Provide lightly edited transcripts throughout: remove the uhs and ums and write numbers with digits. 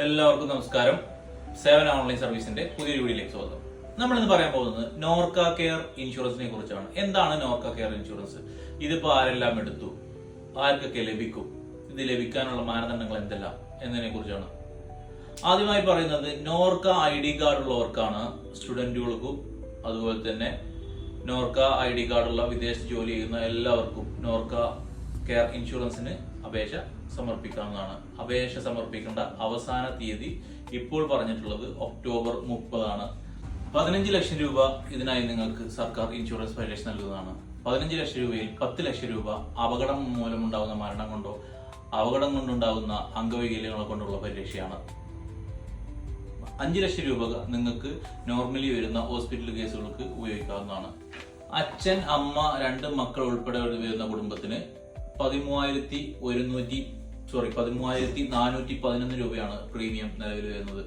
എല്ലാവർക്കും നമസ്കാരം. സേവന ഓൺലൈൻ സർവീസിന്റെ പുതിയൊരു വീഡിയോയിലേക്ക് സ്വാഗതം. നമ്മൾ ഇന്ന് പറയാൻ പോകുന്നത് നോർക്ക കെയർ ഇൻഷുറൻസിനെ കുറിച്ചാണ്. എന്താണ് നോർക്ക കെയർ ഇൻഷുറൻസ്? ഇതിപ്പോ ആരെല്ലാം എടുത്തു, ആർക്കൊക്കെ ലഭിക്കും, ഇത് ലഭിക്കാനുള്ള മാനദണ്ഡങ്ങൾ എന്തെല്ലാം എന്നതിനെ കുറിച്ചാണ്. ആദ്യമായി പറയുന്നത് നോർക്ക ID കാർഡ് ഉള്ളവർക്കാണ്. സ്റ്റുഡന്റുകൾക്കും അതുപോലെ തന്നെ നോർക്ക ID കാർഡുള്ള വിദേശ ജോലി ചെയ്യുന്ന എല്ലാവർക്കും നോർക്ക കെയർ ഇൻഷുറൻസിന് അപേക്ഷ സമർപ്പിക്കാവുന്നതാണ്. അപേക്ഷ സമർപ്പിക്കേണ്ട അവസാന തീയതി ഇപ്പോൾ പറഞ്ഞിട്ടുള്ളത് ഒക്ടോബർ 30 ആണ്. 15 ലക്ഷം രൂപ ഇതിനായി നിങ്ങൾക്ക് സർക്കാർ ഇൻഷുറൻസ് പരിരക്ഷ നൽകുന്നതാണ്. 15 ലക്ഷം രൂപയിൽ 10 ലക്ഷം രൂപ അപകടം മൂലമുണ്ടാകുന്ന മരണം കൊണ്ടോ അപകടം കൊണ്ടുണ്ടാകുന്ന അംഗവൈകല്യങ്ങളെ കൊണ്ടുള്ള പരിരക്ഷയാണ്. 5 ലക്ഷം രൂപ നിങ്ങൾക്ക് നോർമലി വരുന്ന ഹോസ്പിറ്റൽ കേസുകൾക്ക് ഉപയോഗിക്കാവുന്നതാണ്. അച്ഛൻ, അമ്മ, 2 മക്കൾ ഉൾപ്പെടെ വരുന്ന കുടുംബത്തിന് 13,411 രൂപയാണ് പ്രീമിയം നിലവിൽ വരുന്നത്.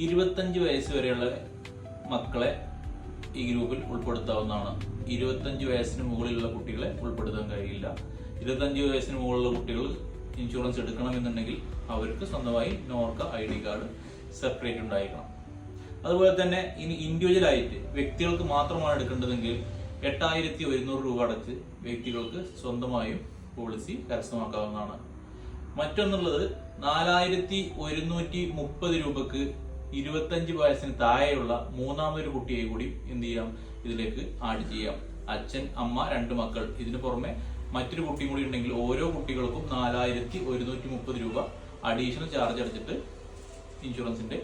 25 വയസ്സ് വരെയുള്ള മക്കളെ ഈ ഗ്രൂപ്പിൽ ഉൾപ്പെടുത്താവുന്നതാണ്. 25 വയസ്സിന് മുകളിലുള്ള കുട്ടികളെ ഉൾപ്പെടുത്താൻ കഴിയില്ല. 25 വയസ്സിന് മുകളിലുള്ള കുട്ടികൾ ഇൻഷുറൻസ് എടുക്കണമെന്നുണ്ടെങ്കിൽ അവർക്ക് സ്വന്തമായി നോർക്ക ID കാർഡ് സെപ്പറേറ്റ് ഉണ്ടായിരിക്കണം. അതുപോലെ തന്നെ ഇനി ഇൻഡിവിജ്വൽ ആയിട്ട് വ്യക്തികൾക്ക് മാത്രമാണ് എടുക്കേണ്ടതെങ്കിൽ 8,100 രൂപ അടച്ച് വ്യക്തികൾക്ക് സ്വന്തമായും പോളിസി കരസ്ഥമാക്കാവുന്നതാണ്. മറ്റൊന്നുള്ളത് 4,130 രൂപക്ക് 25 വയസ്സിന് താഴെയുള്ള മൂന്നാമതൊരു കുട്ടിയെ കൂടി എന്ത് ചെയ്യാം, ഇതിലേക്ക് ആഡ് ചെയ്യാം. അച്ഛൻ, അമ്മ, 2 മക്കൾ, ഇതിനു പുറമെ മറ്റൊരു കുട്ടിയും കൂടി ഉണ്ടെങ്കിൽ ഓരോ കുട്ടികൾക്കും 4,130 രൂപ അഡീഷണൽ ചാർജ് അടച്ചിട്ട് ഇൻഷുറൻസിന്റെ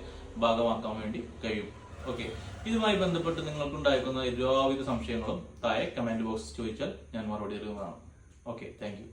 ഭാഗമാക്കാൻ വേണ്ടി കഴിയും. ഓക്കെ, ഇതുമായി ബന്ധപ്പെട്ട് നിങ്ങൾക്കുണ്ടായിരിക്കുന്ന എല്ലാവിധ സംശയങ്ങളും താഴെ കമന്റ് ബോക്സിൽ ചോദിച്ചാൽ ഞാൻ മറുപടി നൽകുന്നതാണ്. Okay, thank you.